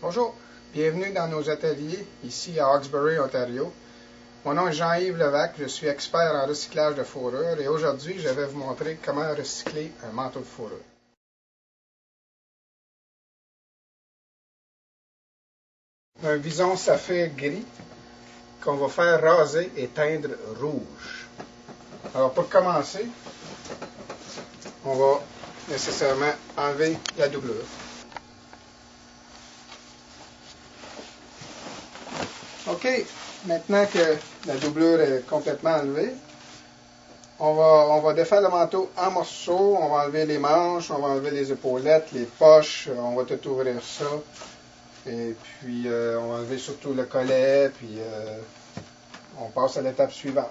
Bonjour, bienvenue dans nos ateliers ici à Hawkesbury, Ontario. Mon nom est Jean-Yves Levac, je suis expert en recyclage de fourrure et aujourd'hui je vais vous montrer comment recycler un manteau de fourrure. Un vison saphir gris qu'on va faire raser et teindre rouge. Alors pour commencer, on va nécessairement enlever la doublure. OK, maintenant que la doublure est complètement enlevée, on va défaire le manteau en morceaux, on va enlever les manches, on va enlever les épaulettes, les poches, on va tout ouvrir ça. Et puis on va enlever surtout le collet, puis on passe à l'étape suivante.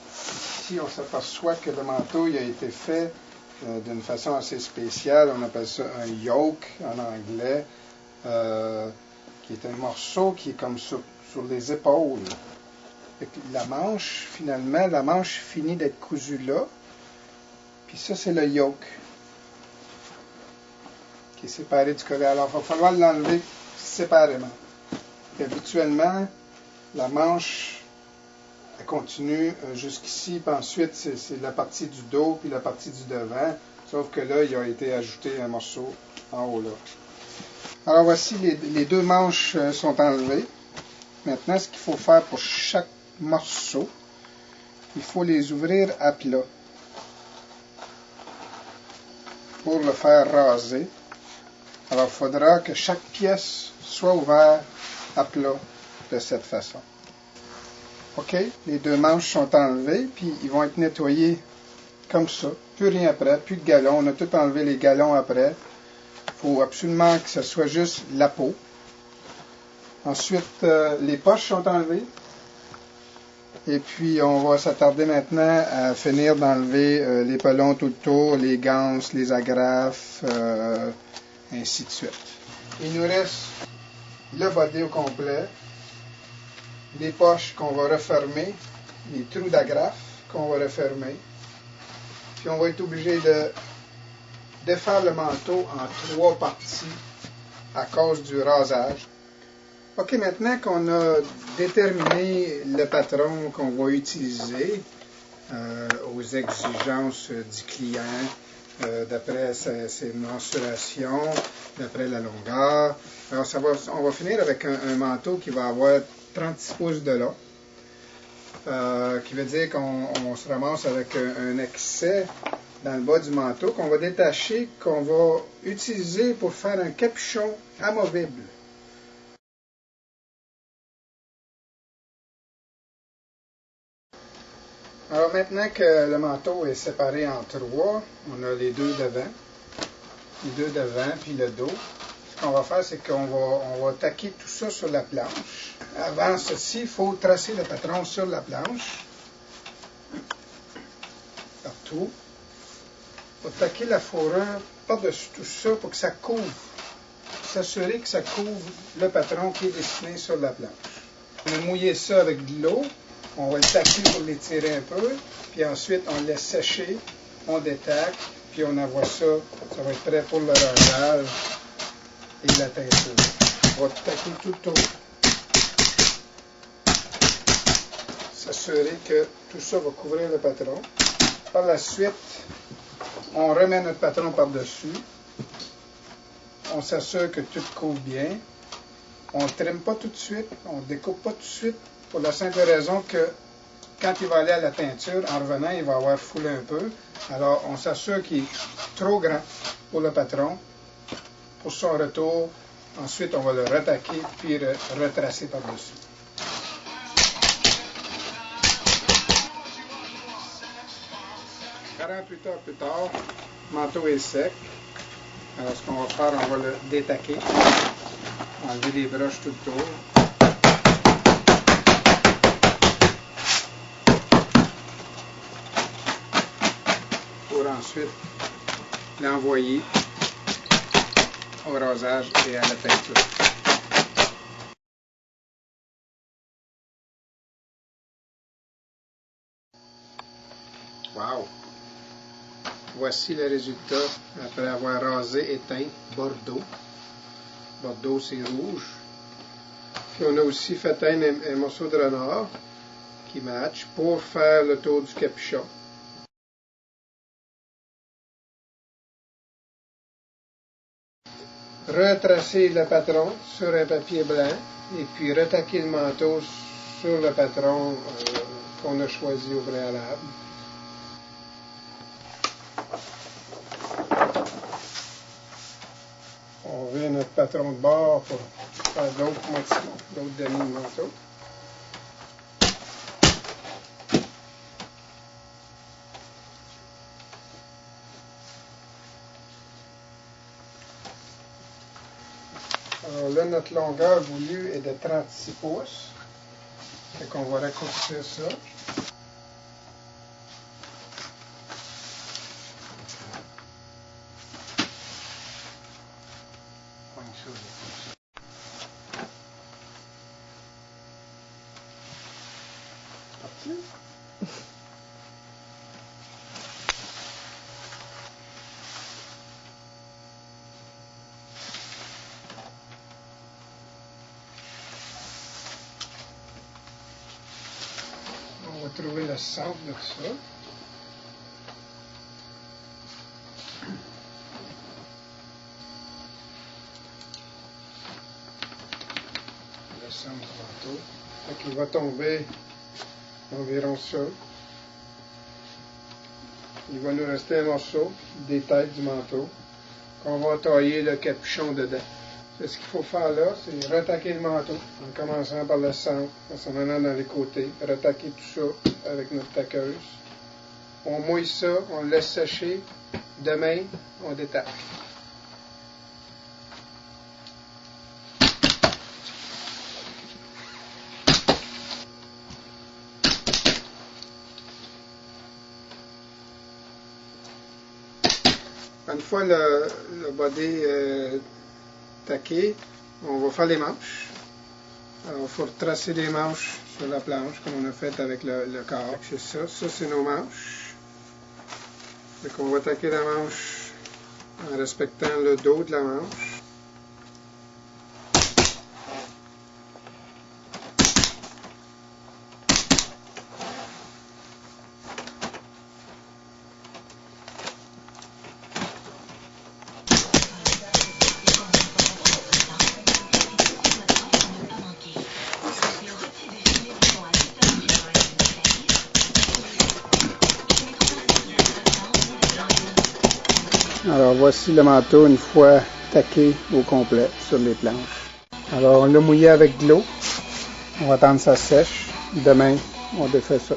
Ici, on s'aperçoit que le manteau il a été fait d'une façon assez spéciale, on appelle ça un yoke en anglais, qui est un morceau qui est comme sur les épaules. La manche, finalement, la manche finit d'être cousue là. Puis ça, c'est le yoke qui est séparé du collet. Alors, il va falloir l'enlever séparément. Et habituellement, la manche, elle continue jusqu'ici, puis ensuite, c'est la partie du dos, puis la partie du devant. Sauf que là, il a été ajouté un morceau en haut là. Alors, voici, les deux manches sont enlevées. Maintenant, ce qu'il faut faire pour chaque morceau, il faut les ouvrir à plat pour le faire raser. Alors, il faudra que chaque pièce soit ouverte à plat de cette façon. OK, les deux manches sont enlevées, puis ils vont être nettoyés comme ça. Plus rien après, plus de galons. On a tout enlevé les galons après. Il faut absolument que ce soit juste la peau. Ensuite, les poches sont enlevées. Et puis, on va s'attarder maintenant à finir d'enlever les pelons tout le tour, les ganses, les agrafes, ainsi de suite. Il nous reste le body au complet, les poches qu'on va refermer, les trous d'agrafes qu'on va refermer. Puis, on va être obligé de défaire le manteau en 3 parties à cause du rasage. OK, maintenant qu'on a déterminé le patron qu'on va utiliser aux exigences du client, d'après ses mensurations, d'après la longueur, alors on va finir avec un manteau qui va avoir 36 pouces de long, qui veut dire qu'on se ramasse avec un excès dans le bas du manteau qu'on va détacher, qu'on va utiliser pour faire un capuchon amovible. Alors maintenant que le manteau est séparé en 3, on a les deux devant puis le dos. Ce qu'on va faire, c'est qu'on va taquer tout ça sur la planche. Avant ceci, il faut tracer le patron sur la planche, partout. Il faut taquer la fourrure par-dessus tout ça pour que ça couvre, s'assurer que ça couvre le patron qui est dessiné sur la planche. On va mouiller ça avec de l'eau. On va le taquer pour l'étirer un peu, puis ensuite on le laisse sécher, on détaque, puis on envoie ça, ça va être prêt pour le rasage et la teinture. On va taquer tout le tour. S'assurer que tout ça va couvrir le patron. Par la suite, on remet notre patron par-dessus. On s'assure que tout couvre bien. On ne trime pas tout de suite, on ne découpe pas tout de suite, pour la simple raison que quand il va aller à la teinture, en revenant, il va avoir foulé un peu. Alors, on s'assure qu'il est trop grand pour le patron. Pour son retour, ensuite, on va le retaquer, puis retracer par-dessus. « 48 heures plus tard, le manteau est sec. Alors, ce qu'on va faire, on va le détaquer. Enlever les broches tout le tour. Pour ensuite l'envoyer au rasage et à la peinture. Wow! Voici le résultat après avoir rasé et teint bordeaux. bordeaux c'est rouge. Puis on a aussi fait un morceau de renard qui match pour faire le tour du capuchon. Retracer le patron sur un papier blanc et puis retaquer le manteau sur le patron qu'on a choisi au préalable. On vient notre patron de bord pour faire d'autres moitiés, d'autres demi de manteau. Alors là, notre longueur voulue est de 36 pouces. Fait qu'on va raccourcir ça. On va trouver le centre de ça. Le centre du manteau. Fait qu'il va tomber environ ça. Il va nous rester un morceau des têtes du manteau qu'on va tailler le capuchon dedans. Ce qu'il faut faire là, c'est retaquer le manteau en commençant par le centre, en s'en allant dans les côtés, retaquer tout ça avec notre taqueuse. On mouille ça, on le laisse sécher, demain, on détache. Une fois le body taqué, on va faire les manches. Alors, il faut tracer les manches sur la planche, comme on a fait avec le corps. C'est ça. Ça, c'est nos manches. Donc, on va taquer la manche en respectant le dos de la manche. Alors voici le manteau une fois taqué au complet sur les planches. Alors on l'a mouillé avec de l'eau. On va attendre que ça sèche. Demain, on défait ça.